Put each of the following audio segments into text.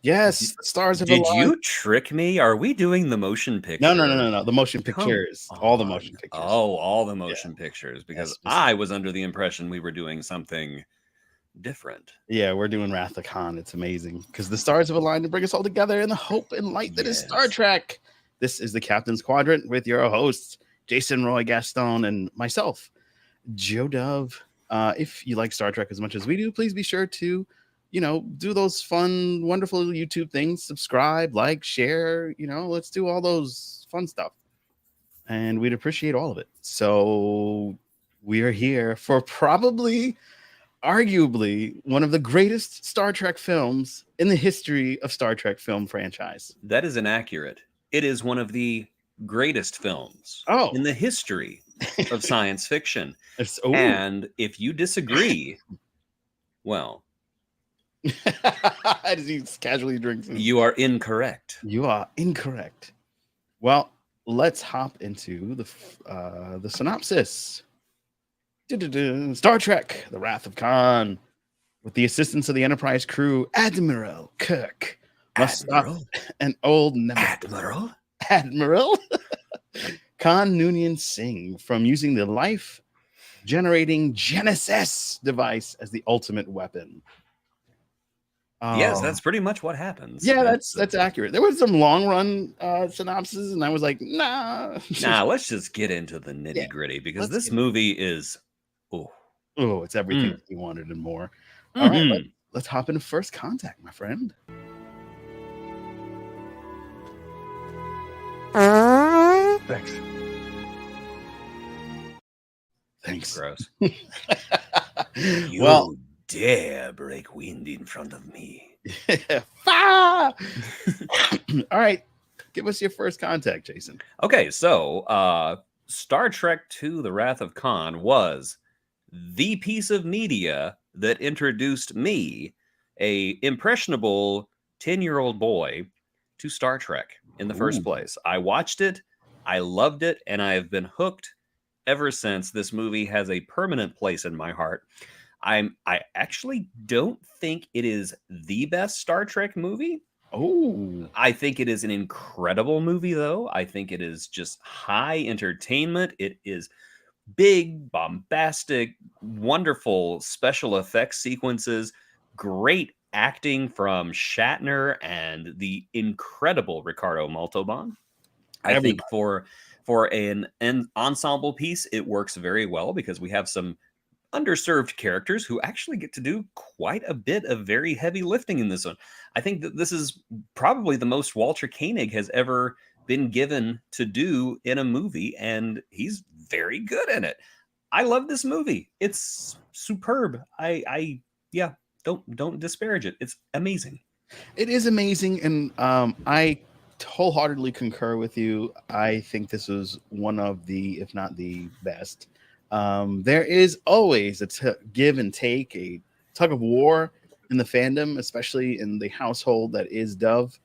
Yes, the stars have Did aligned. you trick me? Are we doing the motion No, no, no, picture? no, no. The motion Come pictures, all the on. motion pictures. Oh, all the Yeah, motion pictures, because yes, I was under the impression we were doing something different. yeah. We're doing Wrath of Khan. It's amazing because the stars have aligned to bring us all together in the hope and light that is Star Yes. Trek. This is the Captain's Quadrant with your hosts, Jason, Roy, Gaston, and myself, Joe Dove. If you like Star Trek as much as we do, please be sure to, do those fun, wonderful YouTube things. Subscribe, like, share. Let's do all those fun stuff, and we'd appreciate all of it. So we are here for probably, arguably, one of the greatest Star Trek films in the history of Star Trek film franchise. That is inaccurate. It is one of the greatest films Oh, in the history of science fiction. oh. And if you disagree, well, As he casually drinks. you are incorrect. You are incorrect. Well, let's hop into the synopsis. Star Trek: The Wrath of Khan. With the assistance of the Enterprise crew, Admiral Kirk must Admiral? stop an old nemesis. Admiral Khan Noonien Singh from using the life-generating Genesis device as the ultimate weapon. Yes, that's pretty much what happens. Yeah, that's accurate. There was some long run synopsis, and I was like, nah. Nah, let's just get into the nitty gritty because this movie is it's everything you wanted and more. All right, let's hop into First Contact, my friend. Thanks. Gross. Well, dare break wind in front of me. All right, give us your First Contact, Jason. Okay, so Star Trek II: The Wrath of Khan was the piece of media that introduced me, a impressionable 10-year-old boy, to Star Trek in the first place. I watched it, I loved it, and I have been hooked ever since. This movie has a permanent place in my heart. I actually don't think it is the best Star Trek movie. Oh, I think it is an incredible movie, though. I think it is just high entertainment. It is big, bombastic, wonderful special effects sequences, great acting from Shatner and the incredible Ricardo Montalban. I think for an ensemble piece, it works very well because we have some underserved characters who actually get to do quite a bit of very heavy lifting in this one. I think that this is probably the most Walter Koenig has ever been given to do in a movie, and he's very good in it. I love this movie. It's superb. Yeah, don't disparage it. It's amazing. It is amazing, and I wholeheartedly concur with you. I think this was one of the, if not the best. There is always a give and take, a tug of war in the fandom, especially in the household that is Dove.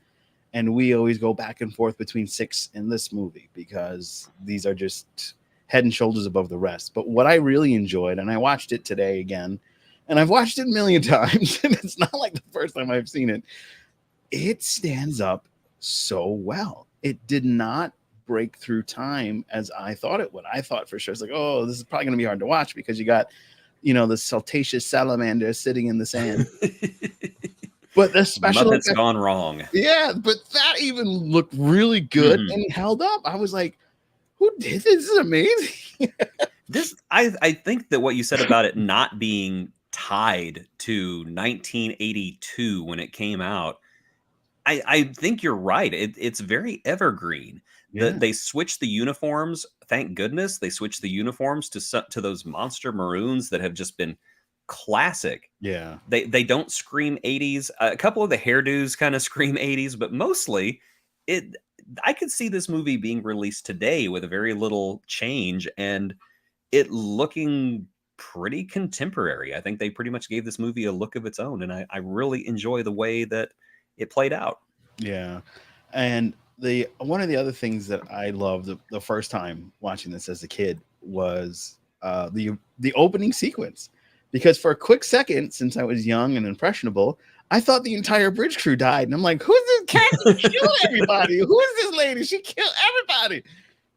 And we always go back and forth between 6 and this movie because these are just head and shoulders above the rest. But what I really enjoyed, and I watched it today again, and I've watched it a million times, and it's not like the first time I've seen it. It stands up so well. It did not break through time as I thought it would. I thought for sure it's like, oh, this is probably going to be hard to watch because you got, the saltaceous salamander sitting in the sand. But the special Muppets gone wrong. Yeah, but that even looked really good and held up. I was like, who did this? This is amazing. I think that what you said about it not being tied to 1982 when it came out, I think you're right. It's very evergreen. Yeah. They switched the uniforms. Thank goodness they switched the uniforms to those monster maroons that have just been classic. Yeah. They don't scream 80s. A couple of the hairdos kind of scream 80s, but mostly I could see this movie being released today with a very little change and it looking pretty contemporary. I think they pretty much gave this movie a look of its own, and I really enjoy the way that it played out. Yeah. And one of the other things that I loved the first time watching this as a kid was the opening sequence, because for a quick second, since I was young and impressionable, I thought the entire bridge crew died. And I'm like, who's this cat that killed everybody? Who is this lady? She killed everybody.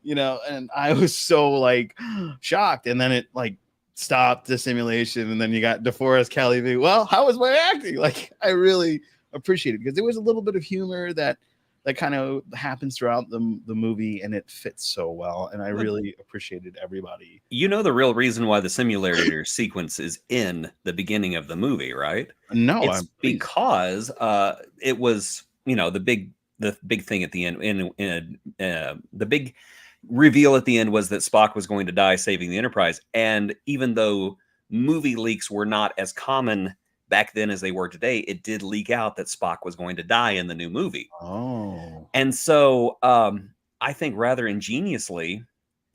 You know, and I was so like shocked. And then it like stopped the simulation. And then you got DeForest Kelly V. Well, how was my acting? Like, I really appreciate it because there was a little bit of humor that kind of happens throughout the movie, and it fits so well. And I really appreciated everybody. You know the real reason why the simulator sequence is in the beginning of the movie, right? No, it's because it was, you know, the big thing at the end. The big reveal at the end was that Spock was going to die saving the Enterprise. And even though movie leaks were not as common back then as they were today, it did leak out that Spock was going to die in the new movie. Oh. And so I think rather ingeniously,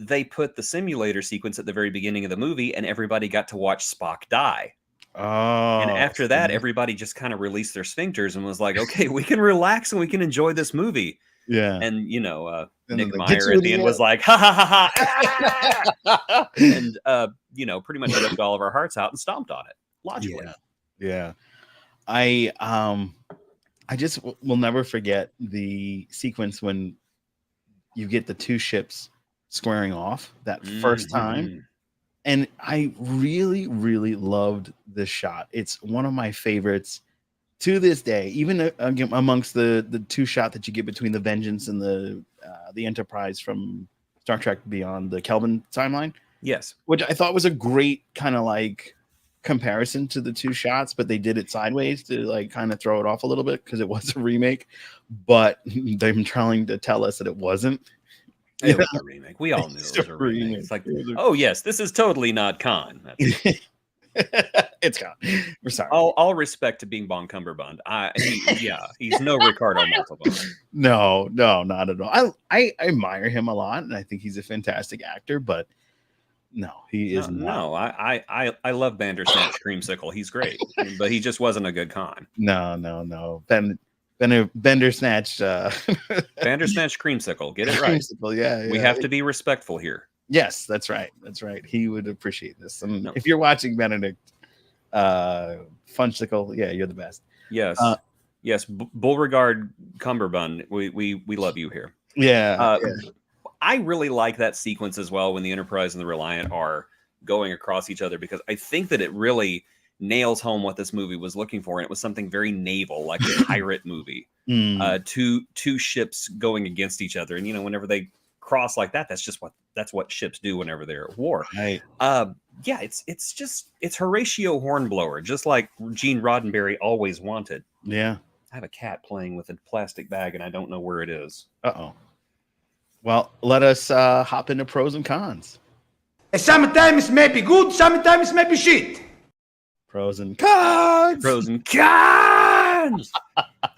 they put the simulator sequence at the very beginning of the movie, and everybody got to watch Spock die. Oh. And after that, everybody just kind of released their sphincters and was like, okay, we can relax and we can enjoy this movie. Yeah. And, you know, Nick Meyer at the end was like, ha, ha, ha, ha. And, you know, pretty much ripped all of our hearts out and stomped on it, logically. Yeah. I just will never forget the sequence when you get the two ships squaring off that first time. And I really, really loved this shot. It's one of my favorites to this day, even amongst the two shot that you get between the Vengeance and the Enterprise from Star Trek Beyond, the Kelvin timeline. Yes. Which I thought was a great kind of like comparison to the two shots, but they did it sideways to like kind of throw it off a little bit because it was a remake, but they're trying to tell us that it wasn't. It was a remake. We all knew it was a remake. It's like, oh yes, this is totally not Khan. It's Khan. We're sorry. All respect to Bing Bong Cumberbund. He's no Ricardo Montalban. No, not at all. I admire him a lot, and I think he's a fantastic actor, but no, he is not. No, I love Bandersnatch Creamsicle. He's great, but he just wasn't a good Khan. No. Bandersnatch Bandersnatch Creamsicle. Get it right. Creamsicle, yeah. We have to be respectful here. Yes, that's right. He would appreciate this. And if you're watching Benedict Funchsicle, yeah, you're the best. Yes. Yes, Beauregard Cumberbund. We love you here. Yeah. I really like that sequence as well when the Enterprise and the Reliant are going across each other, because I think that it really nails home what this movie was looking for. And it was something very naval, like a pirate movie. Two ships going against each other. And, you know, whenever they cross like that, that's what ships do whenever they're at war. Right. It's Horatio Hornblower, just like Gene Roddenberry always wanted. Yeah. I have a cat playing with a plastic bag and I don't know where it is. Uh-oh. Well, let us hop into pros and cons. Sometimes may be good, sometimes may be shit. Pros and cons. Pros and cons.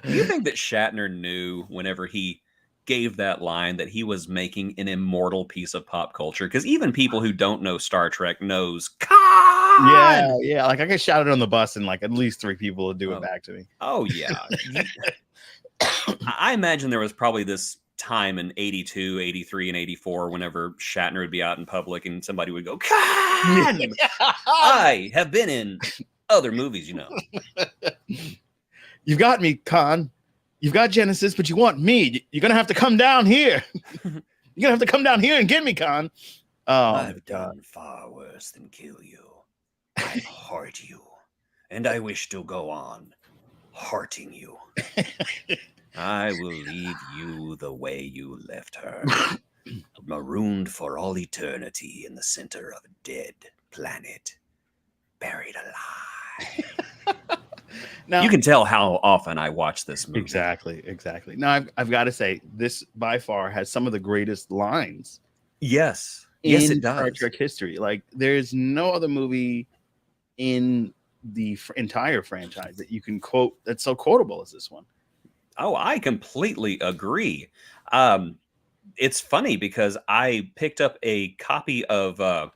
Do you think that Shatner knew whenever he gave that line that he was making an immortal piece of pop culture? Because even people who don't know Star Trek knows Khan. Yeah. Like I get shouted on the bus and like at least 3 people would do it back to me. Oh yeah. I imagine there was probably this time in 82, 83, and 84 whenever Shatner would be out in public and somebody would go, Khan! I have been in other movies, you know. You've got me, Khan. You've got Genesis, but you want me. You're going to have to come down here. You're going to have to come down here and get me, Khan. I've done far worse than kill you. I heart you, and I wish to go on hearting you. I will leave you the way you left her, marooned for all eternity in the center of a dead planet, buried alive. Now, you can tell how often I watch this movie. Exactly. Now, I've got to say, this by far has some of the greatest lines. Yes, it does. Star Trek history. Like, there's no other movie in the entire franchise that you can quote that's so quotable as this one. Oh, I completely agree. It's funny because I picked up a copy of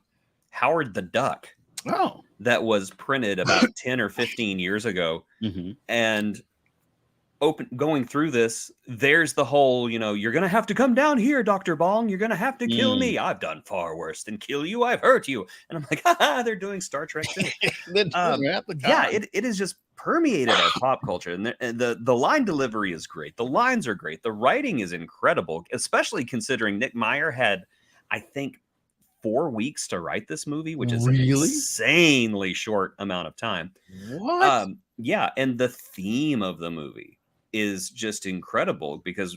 Howard the Duck. Oh. That was printed about 10 or 15 years ago. Mm-hmm. And going through this, there's the whole, you're gonna have to come down here, Dr. Bong. You're gonna have to kill me. I've done far worse than kill you. I've hurt you. And I'm like, they're doing Star Trek too. Yeah, it has just permeated our pop culture, and the line delivery is great. The lines are great. The writing is incredible, especially considering Nick Meyer had, I think, 4 weeks to write this movie, which is an insanely short amount of time. What? Yeah, and the theme of the movie is just incredible because,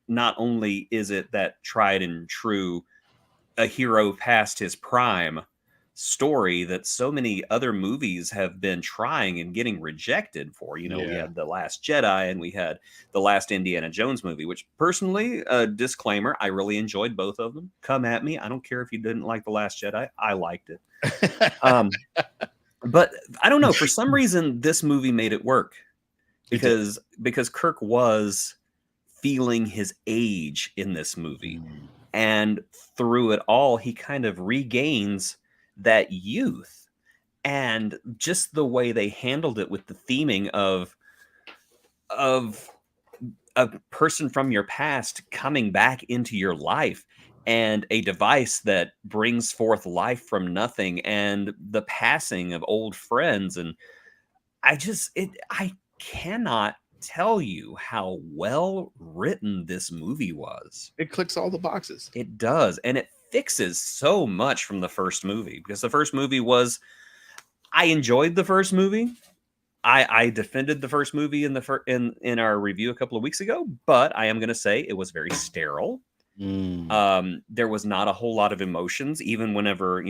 not only is it that tried and true, a hero past his prime story that so many other movies have been trying and getting rejected for. We had The Last Jedi and we had the last Indiana Jones movie, which personally, disclaimer, I really enjoyed both of them. Come at me. I don't care if you didn't like The Last Jedi. I liked it. But I don't know, for some reason this movie made it work because Kirk was feeling his age in this movie. And through it all, he kind of regains that youth, and just the way they handled it with the theming of a person from your past coming back into your life, and a device that brings forth life from nothing, and the passing of old friends. And I cannot tell you how well written this movie was. It clicks all the boxes. It does. And it fixes so much from the first movie, because the first movie I enjoyed the first movie. I defended the first movie in our review a couple of weeks ago, but I am going to say it was very sterile. There was not a whole lot of emotions, even whenever,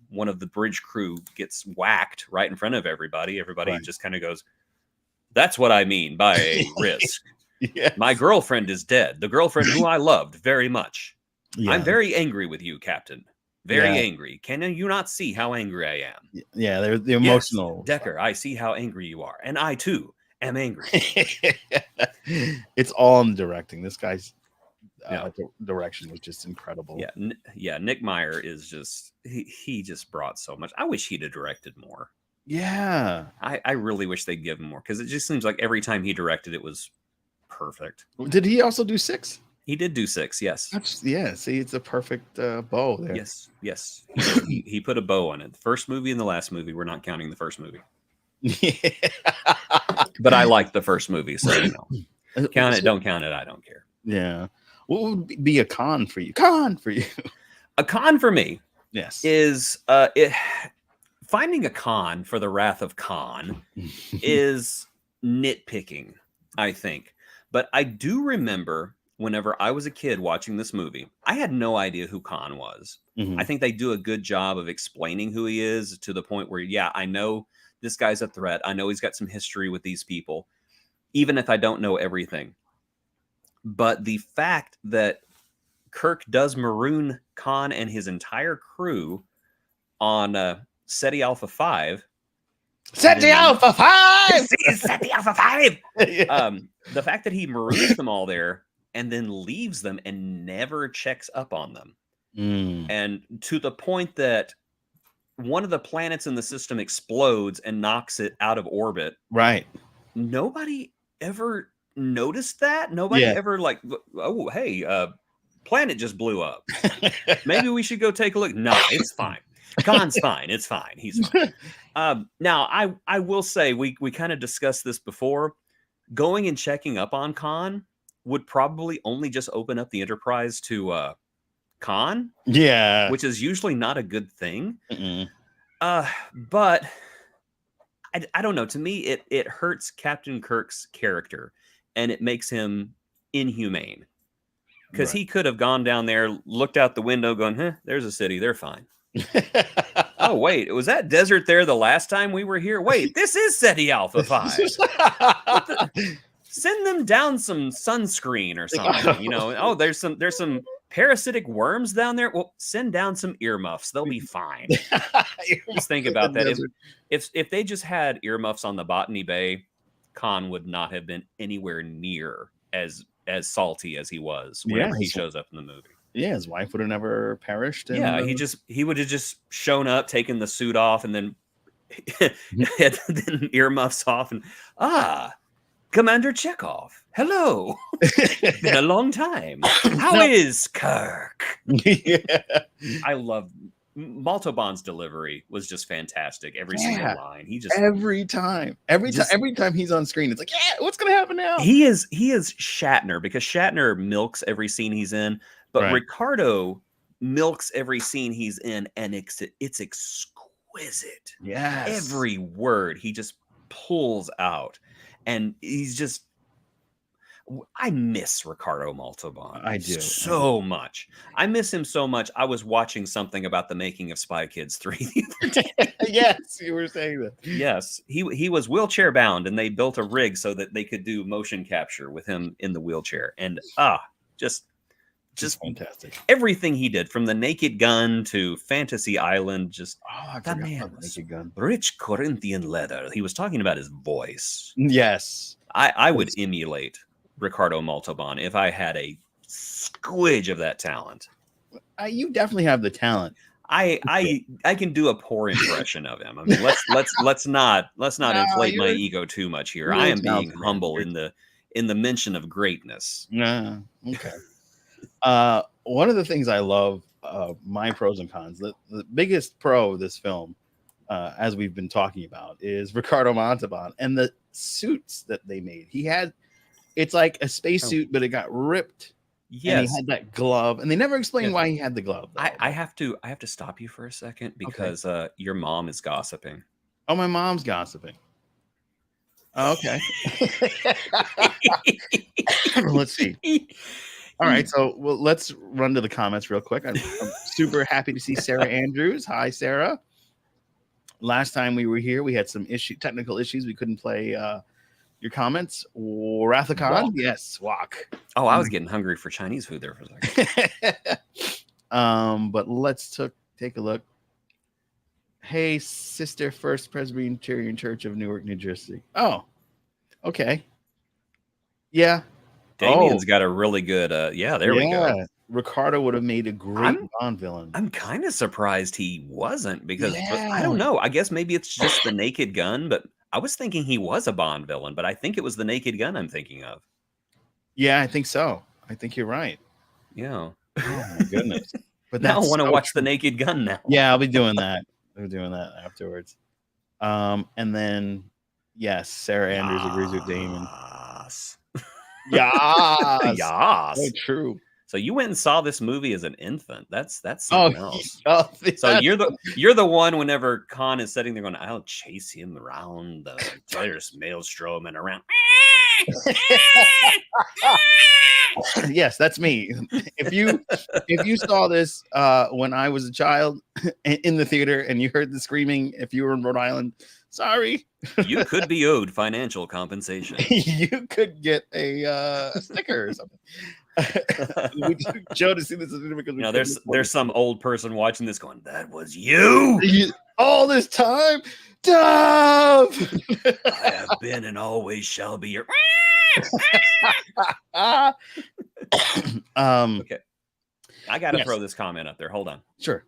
one of the bridge crew gets whacked right in front of everybody. Everybody just kind of goes, that's what I mean by a risk. Yes. My girlfriend is dead. The girlfriend who I loved very much. Yeah. I'm very angry with you, Captain. Very angry. Can you not see how angry I am? Yeah, they're the emotional. Yes, Decker, I see how angry you are. And I, too, am angry. It's all in the directing. This guy's direction was just incredible. Yeah. Nick Meyer is just, he just brought so much. I wish he'd have directed more. Yeah. I really wish they'd give him more, because it just seems like every time he directed, it was perfect. Did he also do 6? He did do 6, yes. See, it's a perfect bow there. Yes. He put a bow on it. The first movie and the last movie, we're not counting the first movie. Yeah. But I liked the first movie, so count it, don't count it, I don't care. Yeah. What would be a con for you? A con for me, yes, is finding a con for the Wrath of Khan is nitpicking, I think. But I do remember whenever I was a kid watching this movie, I had no idea who Khan was. I think they do a good job of explaining who he is, to the point where, I know this guy's a threat. I know he's got some history with these people, even if I don't know everything. But the fact that Kirk does maroon Khan and his entire crew on SETI Alpha 5. SETI Alpha 5! SETI Alpha 5! The fact that he maroons them all there and then leaves them and never checks up on them. And to the point that one of the planets in the system explodes and knocks it out of orbit. Right. Nobody ever noticed that. Nobody ever oh, hey, planet just blew up. Maybe we should go take a look. No, it's fine. Khan's fine. It's fine. He's fine. Now, I will say, we kind of discussed this before. Going and checking up on Khan would probably only just open up the Enterprise to Khan. Yeah. Which is usually not a good thing. But I don't know. To me, it hurts Captain Kirk's character, and it makes him inhumane. Because he could have gone down there, looked out the window, going, there's a city. They're fine. Oh, wait. Was that desert there the last time we were here? Wait, this is SETI Alpha 5. Send them down some sunscreen or something. Oh, there's some parasitic worms down there. Well, send down some earmuffs. They'll be fine. Just think about that. If they just had earmuffs on the Botany Bay, Khan would not have been anywhere near as salty as he was whenever he shows up in the movie. Yeah, his wife would have never perished. He would have just shown up, taken the suit off, and then had then earmuffs off, and Commander Chekhov, hello. Been a long time. How is Kirk? Yeah. I love Montalban's delivery was just fantastic. Every single line. He just every time he's on screen, it's like, yeah, what's gonna happen now? he is Shatner, because Shatner milks every scene he's in, but Ricardo milks every scene he's in, and it's exquisite. Yes. Every word he just pulls out, and he's just. I miss Ricardo Montalban. I do so much. I miss him so much. I was watching something about the making of Spy Kids 3 the other day. Yes, you were saying that. Yes, he was wheelchair bound, and they built a rig so that they could do motion capture with him in the wheelchair. And just fantastic. Everything he did, from the Naked Gun to Fantasy Island, just that man was Naked Gun. Rich Corinthian leather. He was talking about his voice. Yes, I would emulate Ricardo Montalban if I had a squidge of that talent. You definitely have the talent. I can do a poor impression of him. I mean, let's not inflate my ego too much here. I am being humble in the mention of greatness. Yeah. Okay. One of the things I love, my pros and cons, the biggest pro of this film, as we've been talking about, is Ricardo Montalban and the suits that they made. It's like a spacesuit, but it got ripped. Yes. And he had that glove, and they never explained why he had the glove. I have to stop you for a second, because your mom is gossiping. Oh, my mom's gossiping. Oh, okay. Let's see. All right, so let's run to the comments real quick. I'm super happy to see Sarah Andrews. Hi, Sarah. Last time we were here, we had some technical issues. We couldn't play your comments. WRATH of Khan? Yes, walk. Oh, I was getting hungry for Chinese food there for a second. But let's take a look. Hey, Sister First Presbyterian Church of Newark, New Jersey. Oh, okay. Yeah. Damien's got a really good we go. Ricardo would have made a great Bond villain. I'm kind of surprised he wasn't, because I don't know. I guess maybe it's just the Naked Gun, but I was thinking he was a Bond villain, but I think it was the Naked Gun I'm thinking of. Yeah, I think so. I think you're right. Yeah. Oh my goodness. But now I want to watch the Naked Gun now. Yeah, I'll be doing that. We're doing that afterwards. And then yes, Sarah Andrews agrees with Damon. Yes. Yes. So true. So you went and saw this movie as an infant. That's something else. So you're the one, whenever Khan is sitting there going, I'll chase him around the Tires Maelstrom and around. Yes, that's me. If you saw this when I was a child in the theater and you heard the screaming, if you were in Rhode Island, sorry. You could be owed financial compensation. You could get a sticker or something. Joe to see this because there's some old person watching this going, that was you all this time, Dove. I have been and always shall be your. Okay, I gotta throw this comment up there. Hold on. Sure.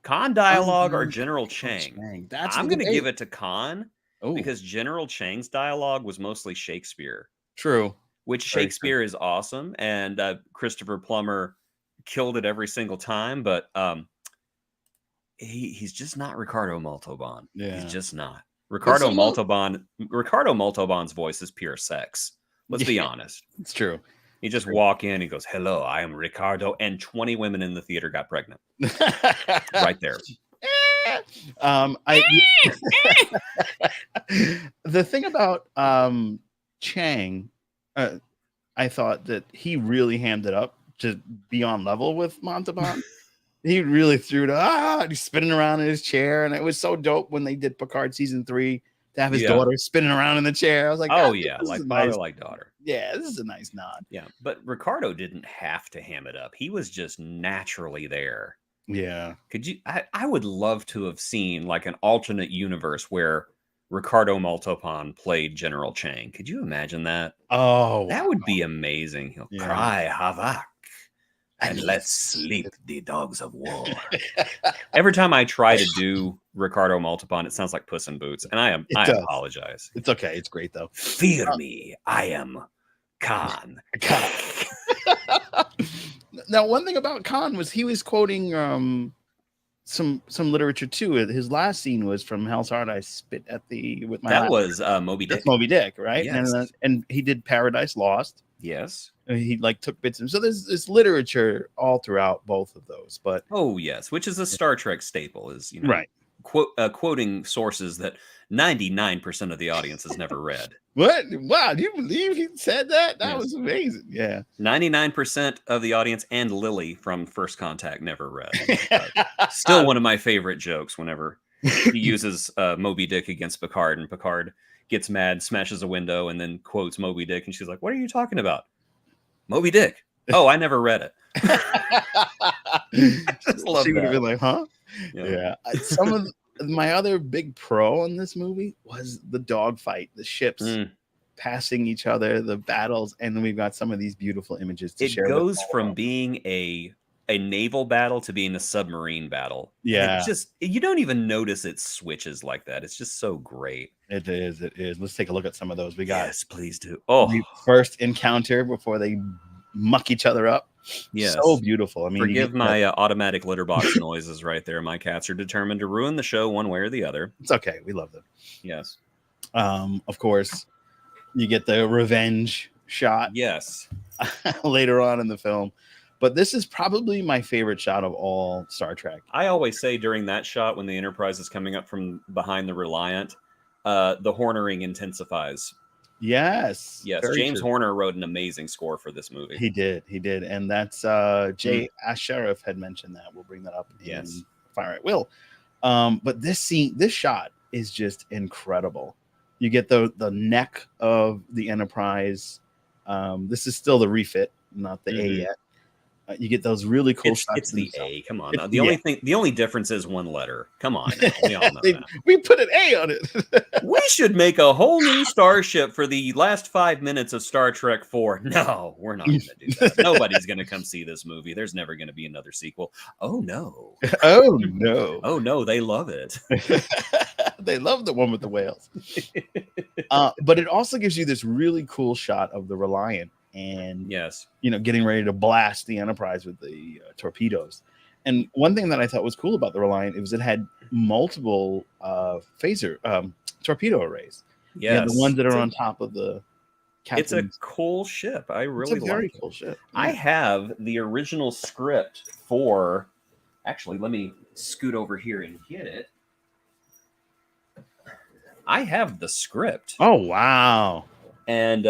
Khan dialogue or General Chang? I'm gonna give it to Khan, Oh. because General Chang's dialogue was mostly Shakespeare. True. Which Shakespeare is awesome, and Christopher Plummer killed it every single time, but he's just not Ricardo Montalban. Yeah. He's just not. Ricardo Montalban's voice is pure sex. Let's be honest. It's true. He just walk in, he goes, hello, I am Ricardo, and 20 women in the theater got pregnant. Right there. The thing about Chang, I thought that he really hammed it up to be on level with Montalban. He really threw it. He's spinning around in his chair, and it was so dope when they did Picard season 3 to have his daughter spinning around in the chair. I was like, oh yeah, like father, nice. Like daughter. Yeah, this is a nice nod. Yeah, but Ricardo didn't have to ham it up. He was just naturally there. Yeah. Could you? I would love to have seen like an alternate universe where Ricardo Montalban played General Chang. Could you imagine that? Oh, that would be amazing. He'll cry Havak and let's sleep the dogs of war. Every time I try to do Ricardo Montalban, it sounds like Puss in Boots, and I apologize. It's okay. It's great though. Fear me, I am Khan. Now, one thing about Khan was he was quoting some literature too. His last scene was from Hell's Heart. I spit at the with my. That last was Moby Dick. That's Moby Dick, right? Yes. And he did Paradise Lost. Yes. He like took bits, and so there's this literature all throughout both of those. But Oh yes, which is a Star Trek staple, is right. Quoting sources that 99% of the audience has never read. What? Wow! Do you believe he said that? That Yes. was amazing. Yeah. 99% of the audience and Lily from First Contact never read. Still one of my favorite jokes whenever he uses Moby Dick against Picard, and Picard gets mad, smashes a window, and then quotes Moby Dick, and she's like, "What are you talking about? Moby Dick? Oh, I never read it." Just love she would that. have been like, "Huh?" Yeah. Some of my other big pro in this movie was the dogfight, the ships passing each other, the battles, and then we've got some of these beautiful images to share. It goes from being a naval battle to being a submarine battle. Yeah. It just, you don't even notice it switches like that. It's just so great. It is. Let's take a look at some of those. We got Yes, please do. Oh, the first encounter before they muck each other up. yes. So beautiful. I mean, Forgive my automatic litter box noises right there. My cats are determined to ruin the show one way or the other. It's okay. We love them. Yes. Of course, you get the revenge shot Yes. later on in the film. But this is probably my favorite shot of all Star Trek. I always say during that shot when the Enterprise is coming up from behind the Reliant, the Hornering intensifies. Yes. James Horner wrote an amazing score for this movie. He did. And that's Jay Asherif had mentioned that. We'll bring that up in Fire at Will. But this shot is just incredible. You get the neck of the Enterprise. This is still the refit, not the A yet. You get those really cool shots. It's the A. Come on. The only difference is one letter. Come on. Now. We all know that. We put an A on it. We should make a whole new starship for the last 5 minutes of Star Trek 4. No, we're not going to do that. Nobody's going to come see this movie. There's never going to be another sequel. Oh, no. Oh, no. Oh, no. They love it. They love the one with the whales. But it also gives you this really cool shot of the Reliant. And getting ready to blast the Enterprise with the torpedoes. And one thing that I thought was cool about the Reliant was it had multiple torpedo arrays. Yeah, the ones that are on top of the captain's. It's a cool ship. I really like it. Very cool ship. Yeah. I have the original script for. Actually, let me scoot over here and get it. I have the script. Oh wow! And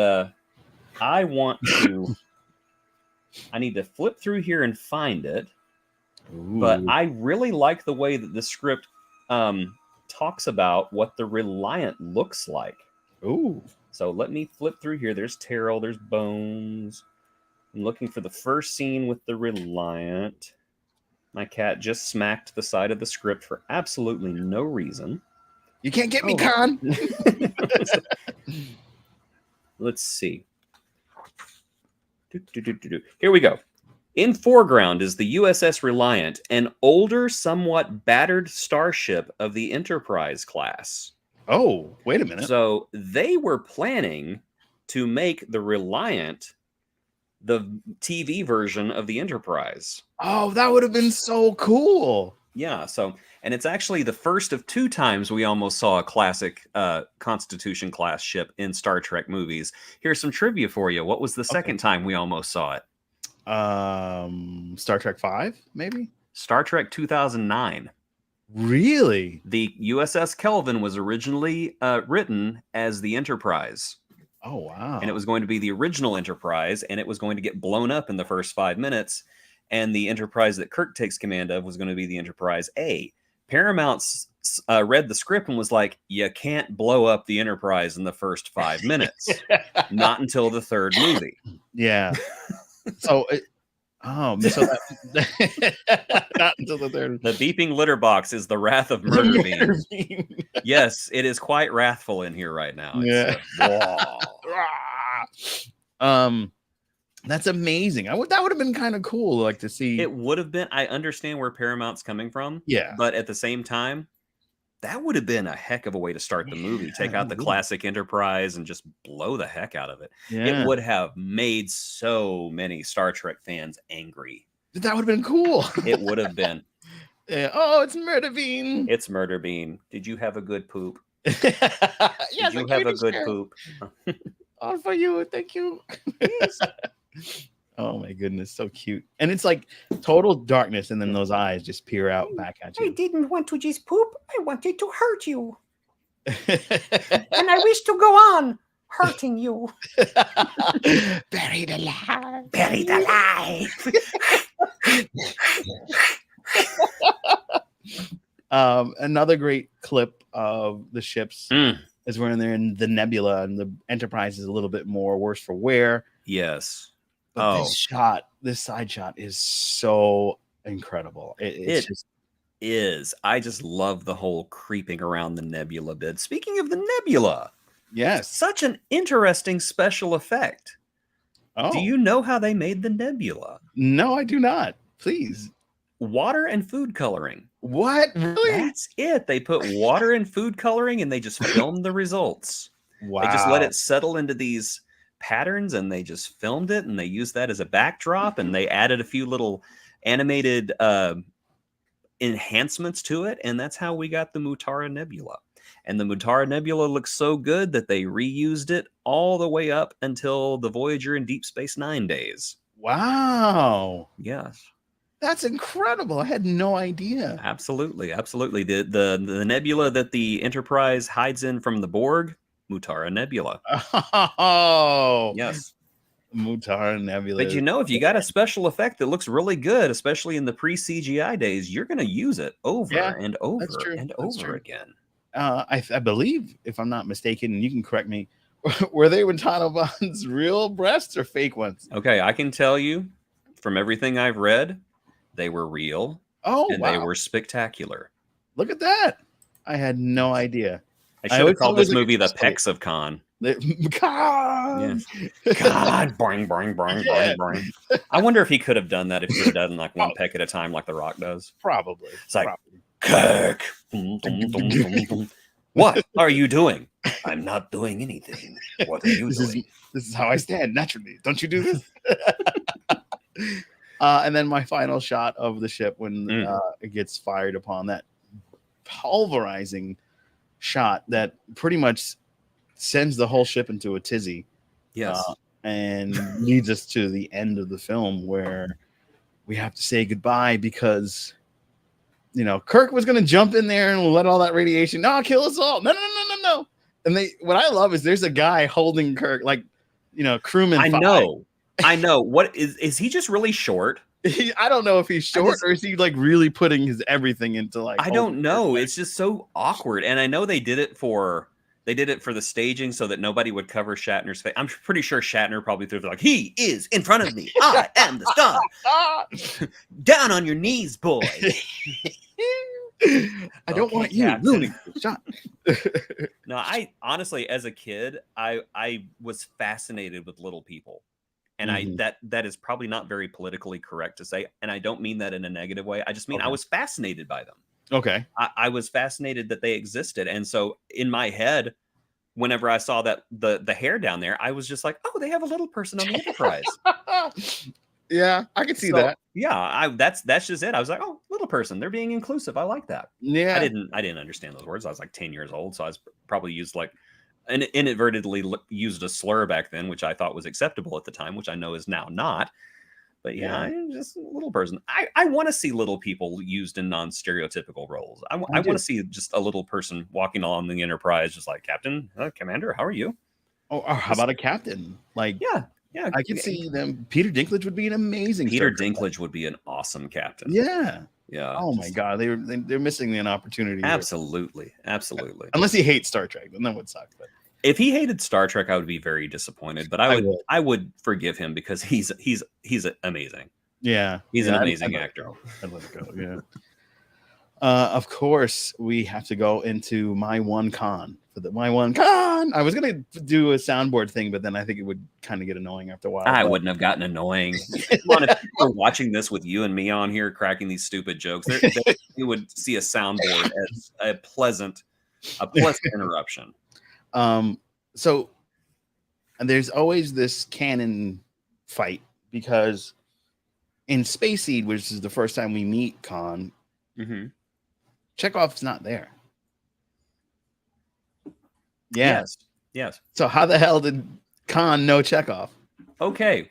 I need to flip through here and find it. Ooh. But I really like the way that the script talks about what the Reliant looks like. Ooh. So let me flip through here. There's Terrell, there's Bones. I'm looking for the first scene with the Reliant. My cat just smacked the side of the script for absolutely no reason. You can't get me, Khan. Let's see. Here we go. In foreground is the USS Reliant, an older, somewhat battered starship of the Enterprise class. Oh, wait a minute. So they were planning to make the Reliant the TV version of the Enterprise. Oh, that would have been so cool. Yeah, and it's actually the first of 2 times we almost saw a classic Constitution class ship in Star Trek movies. Here's some trivia for you. What was the second time we almost saw it? Star Trek 5, maybe? Star Trek 2009. Really? The USS Kelvin was originally written as the Enterprise. Oh, wow. And it was going to be the original Enterprise, and it was going to get blown up in the first 5 minutes. And the Enterprise that Kirk takes command of was going to be the Enterprise A. Paramount read the script and was like, you can't blow up the Enterprise in the first 5 minutes. Not until the third movie. Yeah. So not until the third. The beeping litter box is the wrath of Murder Bean. Yes, it is quite wrathful in here right now. Yeah. That's amazing. That would have been kind of cool, like to see. It would have been. I understand where Paramount's coming from. Yeah, but at the same time, That would have been a heck of a way to start the movie. Take out the classic Enterprise and just blow the heck out of it. It would have made so many Star Trek fans angry. That would have been cool. It would have been. Yeah. Oh, it's Murder Bean. It's Murder Bean. Did you have a good poop? Yes, Did you have a good poop? All for you. Thank you. Yes. Oh my goodness, so cute. And it's like total darkness, and then those eyes just peer out back at I you. didn't want to just poop. I wanted to hurt you. And I wish to go on hurting you. Buried alive. Buried alive. Another great clip of the ships is when they're in the nebula, and the Enterprise is a little bit more worse for wear. Yes. But this side shot is so incredible. It's just is. I just love the whole creeping around the nebula bit. Speaking of the nebula, yes, such an interesting special effect. Oh, Do you know how they made the nebula? No, I do not. Please. Water and food coloring. What? Really? That's it. They put water and food coloring and they just filmed the results. Wow. They just let it settle into these patterns and they just filmed it and they used that as a backdrop and they added a few little animated enhancements to it, and that's how we got the Mutara Nebula. And the Mutara Nebula looks so good that they reused it all the way up until the Voyager and Deep Space Nine days. Wow. Yes. That's incredible. I had no idea. Absolutely. The nebula that the Enterprise hides in from the Borg, Mutara Nebula. Oh. Yes. Mutara Nebula. But you know, if you got a special effect that looks really good, especially in the pre-CGI days, you're going to use it over and over and over again. I believe, if I'm not mistaken, and you can correct me, were they Montalban's real breasts or fake ones? Okay, I can tell you from everything I've read, they were real. Oh, and they were spectacular. Look at that. I had no idea. I should have called this movie The Pecs of Khan. Khan. God, boing, boing, boing, boing, boing. I wonder if he could have done that if he had done like one peck at a time like The Rock does. Probably. It's like, Kirk. What are you doing? I'm not doing anything. What are you doing? This is how I stand naturally. Don't you do this? And then my final shot of the ship when it gets fired upon, that pulverizing shot that pretty much sends the whole ship into a tizzy. Yes. And leads us to the end of the film where we have to say goodbye because, you know, Kirk was going to jump in there and let all that radiation kill us all. No. And what I love is there's a guy holding Kirk, like, you know, crewman. I know. What is he just really short? I don't know if he's short or is he like really putting his everything into like. I don't know. It's just so awkward. And I know they did it for the staging so that nobody would cover Shatner's face. I'm pretty sure Shatner probably threw it like, he is in front of me. I am the star. Down on your knees, boy. I don't want you ruining the shot. No, I honestly, as a kid, I was fascinated with little people. And that is probably not very politically correct to say. And I don't mean that in a negative way. I just mean I was fascinated by them. Okay. I was fascinated that they existed. And so in my head, whenever I saw that the hair down there, I was just like, oh, they have a little person on the Enterprise. Yeah, I can see that. Yeah, that's just it. I was like, oh, little person. They're being inclusive. I like that. Yeah. I didn't understand those words. I was like 10 years old. So I was probably used like inadvertently used a slur back then, which I thought was acceptable at the time, which I know is now not. But yeah, I'm just a little person. I want to see little people used in non-stereotypical roles. I want to see just a little person walking along the Enterprise, just like Captain, Commander, how are you? Oh, how about a captain? Like, yeah, I could see them. Peter Dinklage would be an amazing. Peter Dinklage would be an awesome captain. Yeah. Oh just, my God, they're missing an opportunity. Absolutely. Unless he hates Star Trek, then that would suck. But if he hated Star Trek, I would be very disappointed. But I would forgive him because he's amazing. Yeah, he's an amazing actor. I'd let it go. Yeah. Of course, we have to go into my one con for my one Khan. I was gonna do a soundboard thing, but then I think it would kind of get annoying after a while. I wouldn't have gotten annoying. Come on, if people are watching this with you and me on here cracking these stupid jokes, they would see a soundboard as a pleasant interruption. So and there's always this canon fight because in Space Seed, which is the first time we meet Khan, Chekhov's not there. Yeah. Yes. So how the hell did Khan know Chekhov? Okay.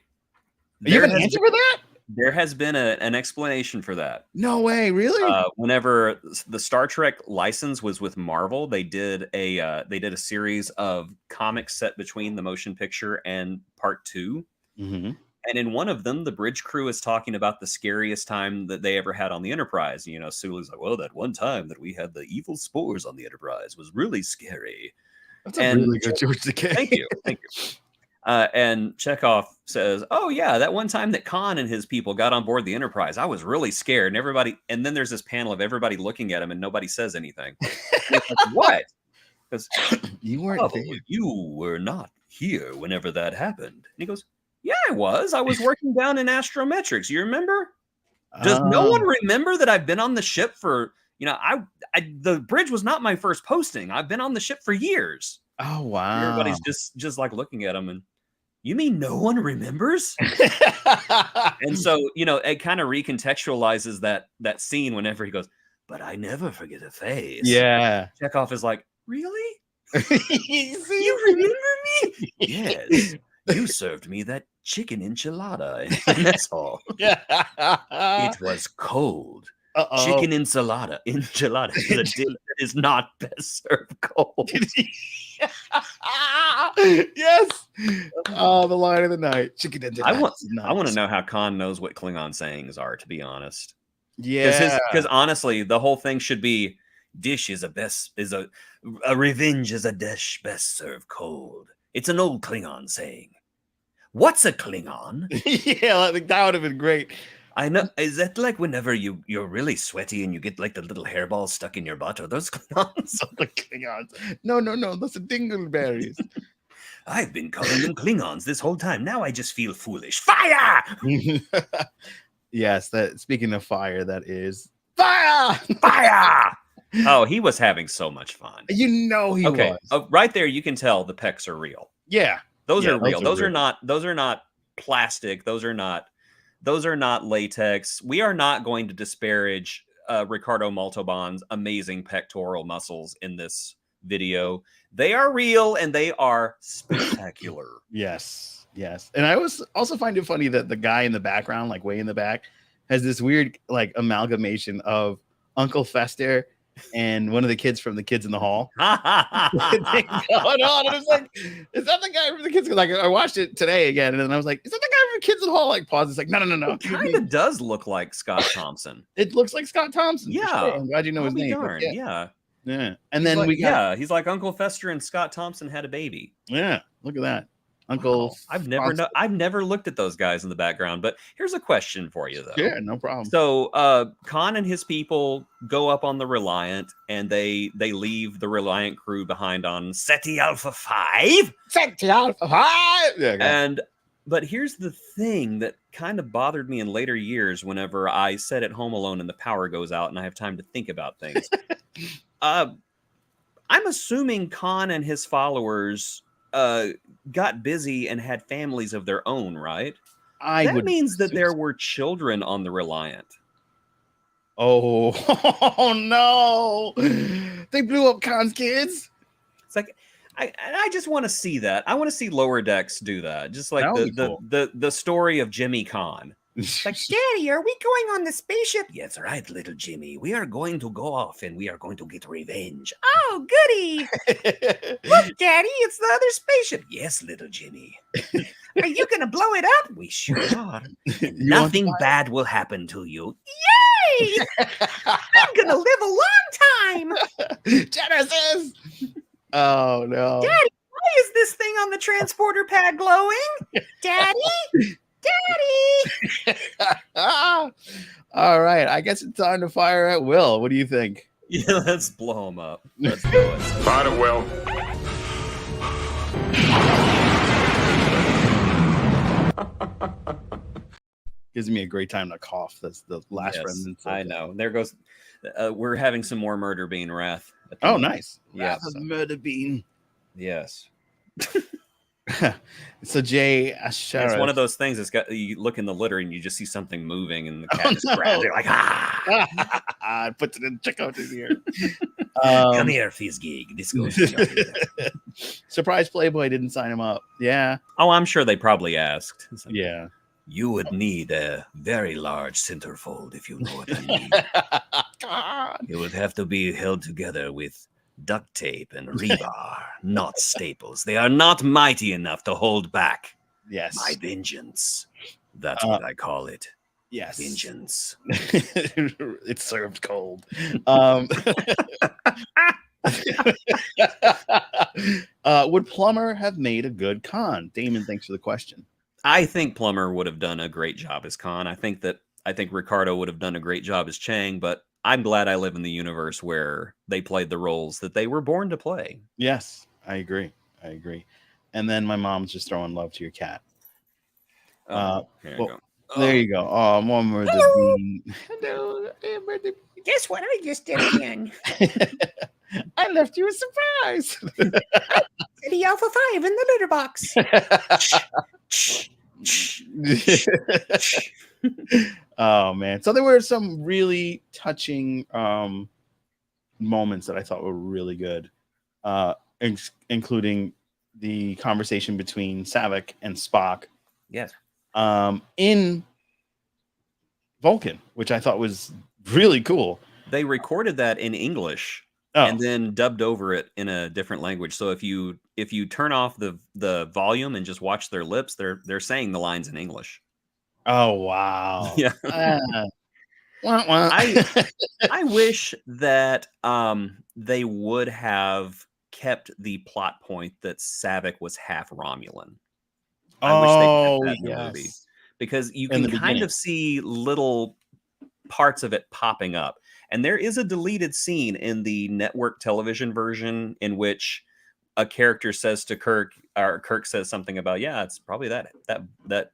You have an answer for that? There has been an explanation for that. No way, really? Whenever the Star Trek license was with Marvel, they did a series of comics set between the motion picture and part 2. And in one of them, the bridge crew is talking about the scariest time that they ever had on the Enterprise. You know, Sulu's like, well, that one time that we had the evil spores on the Enterprise was really scary. That's a really good George Takei. Thank you. And Chekhov says, oh, yeah, that one time that Khan and his people got on board the Enterprise, I was really scared. And then there's this panel of everybody looking at him and nobody says anything. Like, what? Because you weren't there. You were not here whenever that happened. And he goes, yeah, I was. I was working down in astrometrics. You remember? Does no one remember that I've been on the ship for, the bridge was not my first posting. I've been on the ship for years. Oh, wow. Everybody's just like looking at him and, you mean no one remembers? And so, it kind of recontextualizes that scene whenever he goes, but I never forget a face. Yeah. Chekhov is like, really? You remember me? Yes. You served me that chicken enchilada in mess hall. It was cold. Chicken enchilada is a dish that is not best served cold. Yes. Oh, the line of the night. Chicken enchilada. I want to know how Khan knows what Klingon sayings are, to be honest. Yeah. Because honestly, the whole thing should be dish is a revenge is a dish best served cold. It's an old Klingon saying. What's a Klingon? Yeah, I think that would have been great. I know. Is that like whenever you're really sweaty and you get like the little hairballs stuck in your butt? Are those Klingons? The Klingons. No. Those are dingleberries. I've been calling them Klingons this whole time. Now I just feel foolish. Fire! Yes, speaking of fire, that is fire! Fire! Oh, he was having so much fun. He was. Right there, you can tell the pecs are real. Yeah. Those are real. Those are not plastic. Those are not latex. We are not going to disparage Ricardo Montalban's amazing pectoral muscles in this video. They are real and they are spectacular. Yes. And I also find it funny that the guy in the background, like way in the back, has this weird like amalgamation of Uncle Fester and one of the kids from the Kids in the Hall. Going on. And it's like, is that the guy from the Kids? Like, I watched it today again, and then I was like, is that the guy from the Kids in the Hall? Like, pause. It's like, no. It kind of does look like Scott Thompson. It looks like Scott Thompson. Yeah, sure. I'm glad you know his name. Darn. Yeah. And then he's like Uncle Fester and Scott Thompson had a baby. Yeah, look at that. Uncle. Wow. I've never looked at those guys in the background, but here's a question for you though. Yeah, no problem. So Khan and his people go up on the Reliant and they leave the Reliant crew behind on Ceti Alpha 5. Ceti Alpha 5. Yeah, but here's the thing that kind of bothered me in later years whenever I sit at home alone and the power goes out and I have time to think about things. I'm assuming Khan and his followers got busy and had families of their own, right? That means that there were children on the Reliant. Oh no! They blew up Khan's kids. It's like I just want to see that. I want to see Lower Decks do that. Just like the story of Jimmy Khan. Like, Daddy, are we going on the spaceship? That's right, little Jimmy. We are going to go off and we are going to get revenge. Oh, goody. Look, Daddy, it's the other spaceship. Yes, little Jimmy. Are you going to blow it up? We sure are. Nothing bad will happen to you. Yay! I'm going to live a long time. Genesis! Oh, no. Daddy, why is this thing on the transporter pad glowing? Daddy? Daddy! All right, I guess it's time to fire at Will. What do you think? Yeah, let's blow him up. Let's do it. Thought it will. Gives me a great time to cough. That's the last Yes, remnants. I know. There goes. We're having some more murder bean wrath. Oh, nice. Yeah. Wrath of Murder Bean. Yes. So Jay It's Asharaf. one of those things that's got you look in the litter and you just see something moving and the cat just grabs it like puts it in checkout in here. come here, Fizzgig. This goes to your Surprise Playboy didn't sign him up. Yeah. Oh, I'm sure they probably asked. It's like, Yeah. you would need a very large centerfold if you know what I mean. God. It would have to be held together with duct tape and rebar, not staples. They are not mighty enough to hold back Yes. my vengeance. That's what I call it. Yes. Vengeance. It's served cold. Would Plummer have made a good Khan? Damon, thanks for the question. I think Plummer would have done a great job as Khan. I think Ricardo would have done a great job as Chang, but I'm glad I live in the universe where they played the roles that they were born to play. Yes, I agree. And then my mom's just throwing love to your cat. Here you go. There you go. Oh, one more. Hello. Guess what I just did again? I left you a surprise. The Alpha 5 in the litter box. Oh man, so there were some really touching moments that I thought were really good, including the conversation between Saavik and Spock Yes. In Vulcan, which I thought was really cool. They recorded that in English Oh. and then dubbed over it in a different language. So if you turn off the volume and just watch their lips, they're saying the lines in English. Oh wow. Yeah. Wah, wah. I wish that they would have kept the plot point that Saavik was half Romulan. I wish they kept that in the movie, because you In can the kind beginning. of see little parts of it popping up. And there is a deleted scene in the network television version in which a character says to Kirk, or Kirk says something about, yeah, it's probably that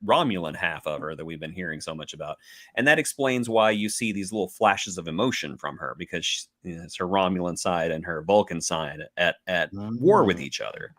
Romulan half of her that we've been hearing so much about. And that explains why you see these little flashes of emotion from her, because it's her Romulan side and her Vulcan side at war with each other.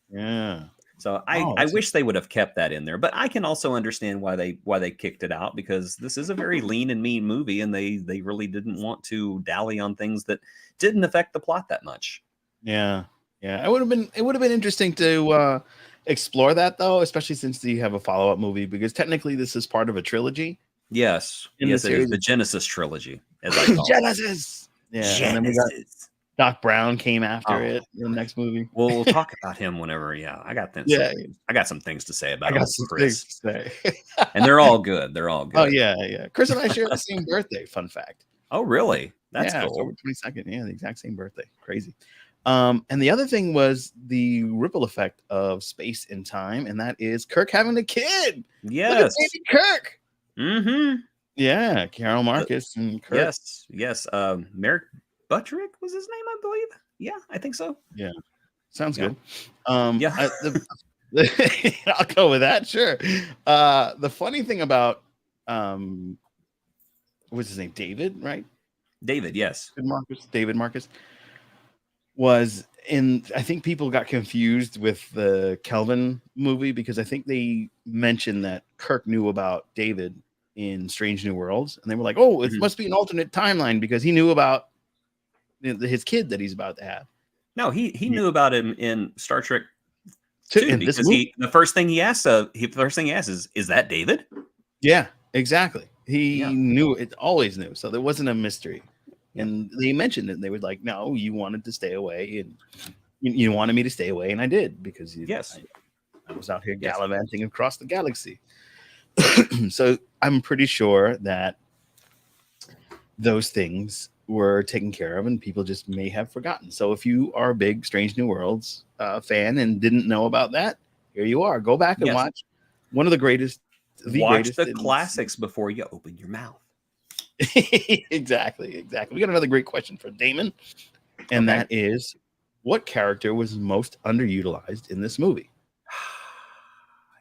Yeah. So I wish they would have kept that in there, but I can also understand why they kicked it out, because this is a very lean and mean movie, and they really didn't want to dally on things that didn't affect the plot that much. Yeah. It would have been interesting to explore that, though, especially since you have a follow-up movie, because technically this is part of a trilogy. Yes, In the it is series. the Genesis trilogy, as I call it. Genesis. Yeah. And then we got Doc Brown came after it in the next movie. Well, we'll talk about him whenever. Yeah, I got things. Yeah. I got some things to say about I got old some Chris, things to say. and they're all good. They're all good. Oh yeah. Chris and I share the same birthday. Fun fact. Oh, really? That's yeah, cool. October 22nd. Yeah, the exact same birthday. Crazy. And the other thing was the ripple effect of space and time, and that is Kirk having a kid. Yes. Look at baby Kirk. Mm-hmm. Yeah, Carol Marcus and Kirk. Yes. Merrick Buttrick was his name, I believe. Yeah, I think so. Yeah, sounds good. Yeah. I'll go with that. Sure. The funny thing about what's his name? David, right? David, yes. David Marcus was in. I think people got confused with the Kelvin movie, because I think they mentioned that Kirk knew about David in Strange New Worlds, and they were like, "Oh, it must be an alternate timeline because he knew about his kid that he's about to have." No, he knew about him in Star Trek In because this movie? the first thing he asks is that David? Yeah, exactly. He knew it, always knew. So there wasn't a mystery. And they mentioned it. And they were like, "No, you wanted to stay away, and you wanted me to stay away, and I did, because I was out here gallivanting across the galaxy." So I'm pretty sure that those things were taken care of, and people just may have forgotten. So if you are a big Strange New Worlds fan and didn't know about that, here you are. Go back and watch one of the greatest. Watch the classics before you open your mouth. Exactly. We got another great question for Damon, and Okay. that is, what character was most underutilized in this movie?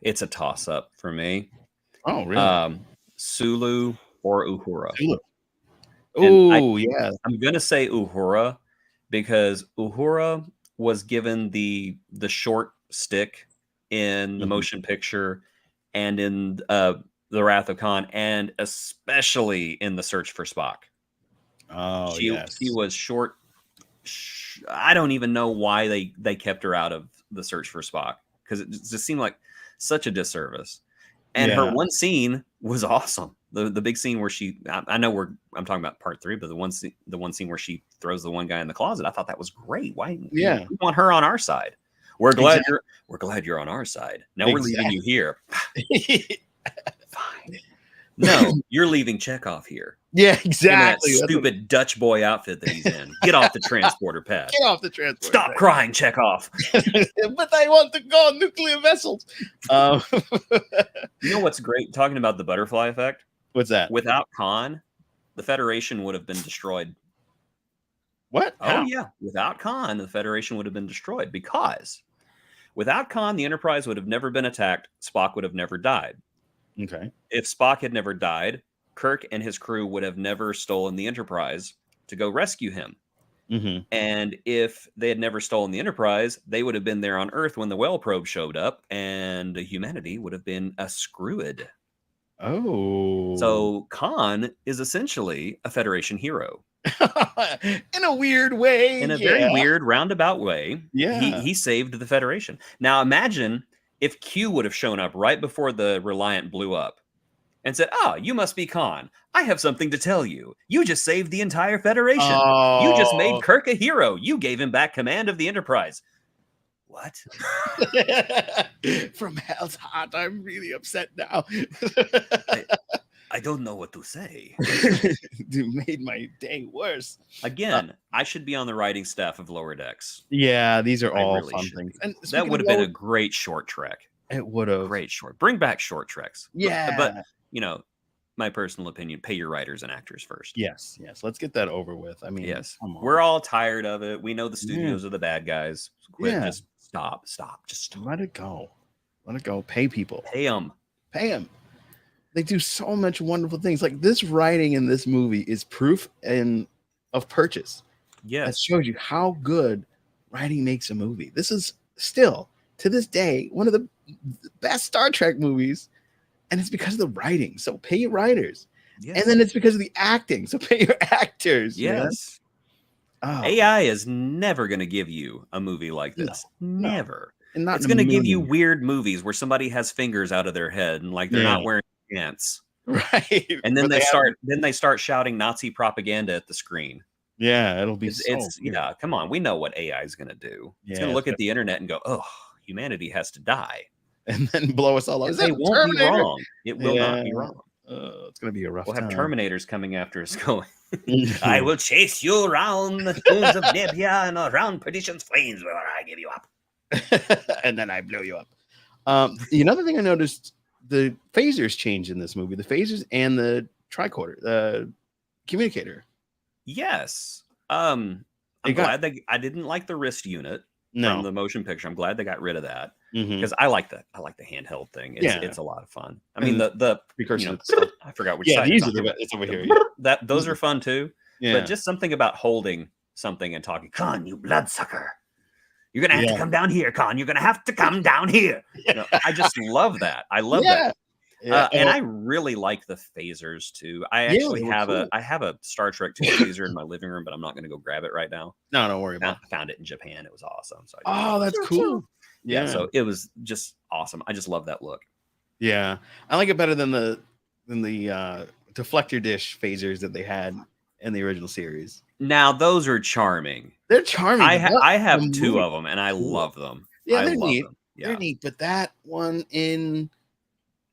It's a toss-up for me. Oh, really? Sulu or Uhura. And Oh, yeah. I'm gonna say Uhura because Uhura was given the short stick in the Mhm. motion picture and in the Wrath of Khan, and especially in the Search for Spock. Oh, yes. She was short. I don't even know why they kept her out of the Search for Spock, because it just seemed like such a disservice. And her Yeah. one scene was awesome. The big scene where I know I'm talking about part 3, but the one scene where she throws the one guy in the closet, I thought that was great. Why? Yeah. We want her on our side. We're glad Exactly. you're on our side. Now we're leaving you here. Fine. No, you're leaving Chekhov here. Yeah, Him in that exactly. stupid Dutch boy outfit that he's in. Get off the transporter pad. Get off the transport. Stop crying, Chekhov. But I want to go on nuclear vessels. You know what's great? Talking about the butterfly effect. What's that? Without Khan, the Federation would have been destroyed. What? Oh, How? yeah. Without Khan, the Federation would have been destroyed, because without Khan, the Enterprise would have never been attacked. Spock would have never died. Okay. If Spock had never died, Kirk and his crew would have never stolen the Enterprise to go rescue him. Mm-hmm. And if they had never stolen the Enterprise, they would have been there on Earth when the whale probe showed up, and humanity would have been a screwed. Oh. So Khan is essentially a Federation hero. In a weird way. In a very weird, roundabout way. Yeah. He saved the Federation. Now imagine if Q would have shown up right before the Reliant blew up and said, "Oh, you must be Khan. I have something to tell you. You just saved the entire Federation. You just made Kirk a hero. You gave him back command of the Enterprise." What? From hell's heart, I'm really upset now. I don't know what to say. You made my day worse. Again, I should be on the writing staff of Lower Decks. Yeah, these are I all really fun should things. be. And That would have been a great short trek. It would have. Great short. Bring back short treks. Yeah. But you know, my personal opinion, pay your writers and actors first. Yes. Let's get that over with. I mean, Yes. come on. We're all tired of it. We know the studios are the bad guys. Quit. Yeah. Just stop. Just stop. Let it go. Pay people. Pay them. They do so much wonderful things. Like, this writing in this movie is proof of purchase. Yes. That shows you how good writing makes a movie. This is still, to this day, one of the best Star Trek movies, and it's because of the writing. So pay your writers. Yes. And then it's because of the acting. So pay your actors. Yes. Oh. AI is never going to give you a movie like this. No. Never. And not it's going to give you weird movies where somebody has fingers out of their head and like they're not wearing pants. Right. And then they start shouting Nazi propaganda at the screen. Yeah, it'll be yeah, come on. We know what AI is going to do. It's going to look at the internet and go, "Oh, humanity has to die." And then blow us all over. They won't be wrong. It will not be wrong. It's going to be a rough We'll have time. Terminators coming after us going, "I will chase you around the dunes of Nebia and around perdition's flames where I give you up." And then I blow you up. Another thing I noticed, the phasers changed in this movie. The phasers and the tricorder, the communicator. Yes. I'm glad I didn't like the wrist unit from the motion picture. I'm glad they got rid of that because I like the handheld thing. It's a lot of fun. I mean the precursor. I forgot which side. It's over here. Those are fun too. Yeah. But just something about holding something and talking, "Khan, you bloodsucker. You're gonna have to come down here, Khan. You're gonna have to come down here." I just love that. I love that. Yeah. And I really like the phasers too. I actually have a Star Trek 2 phaser in my living room, but I'm not going to go grab it right now. No, don't worry about it. I found it in Japan. It was awesome. So that's cool. Yeah, so it was just awesome. I just love that look. Yeah, I like it better than the deflector dish phasers that they had in the original series. Now those are charming. They're charming. I have 2 of them, and I love them. Yeah, they're neat. Yeah. They're neat, but that one in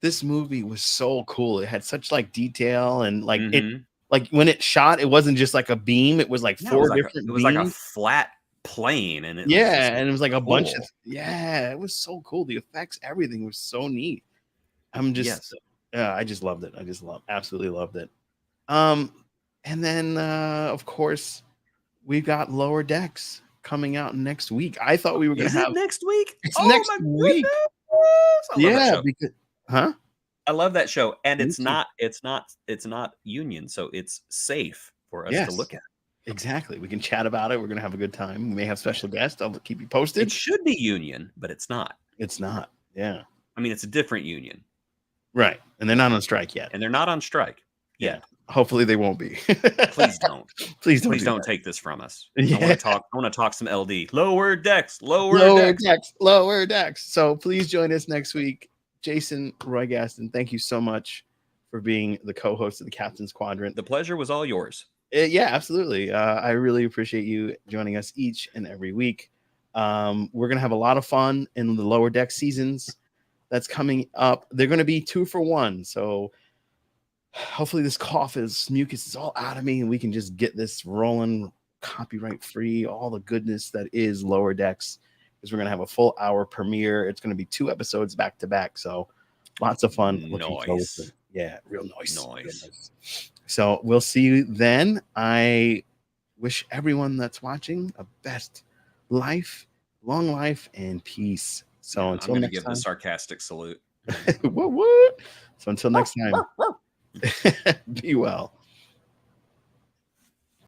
this movie was so cool. It had such like detail and like it, like when it shot, it wasn't just like a beam. It was like 4 different beams. It was like a flat plane, and it and it was like a bunch of it was so cool. The effects, everything was so neat. I just loved it. Absolutely loved it. And then of course we've got Lower Decks coming out next week. I thought we were gonna Is have it next week? it's Oh next my week. goodness! I love that Yeah, show. because huh? I love that show, and Me it's too. not union, so it's safe for us to Yes, look at. exactly. We can chat about it. We're gonna have a good time. We may have special guests. I'll keep you It posted. should be union, but it's not. It's not. Yeah. I mean, it's a different union, Right. And they're not on strike yet. and they're not on strike Yeah. yet. Hopefully they won't be. Please don't. Please don't. Please do don't that. take this from us. Yeah. I want to talk some LD. Lower decks. Lower Lower decks. decks. Lower decks. So please join us next week. Jason Roy Gaston, thank you so much for being the co-host of the Captain's Quadrant. The pleasure was all yours. Yeah, absolutely. I really appreciate you joining us each and every week. We're gonna have a lot of fun in the Lower Deck seasons that's coming up. They're gonna be 2 for 1. So hopefully this mucus is all out of me and we can just get this rolling copyright free, all the goodness that is Lower Decks, because we're going to have a full hour premiere. It's going to be 2 episodes back to back. So lots of fun. Looking forward to it. Yeah, real nice. So we'll see you then. I wish everyone that's watching a best life, long life, and peace. So Yeah, until I'm going to next give time. the sarcastic salute. What? So until next time. Be well.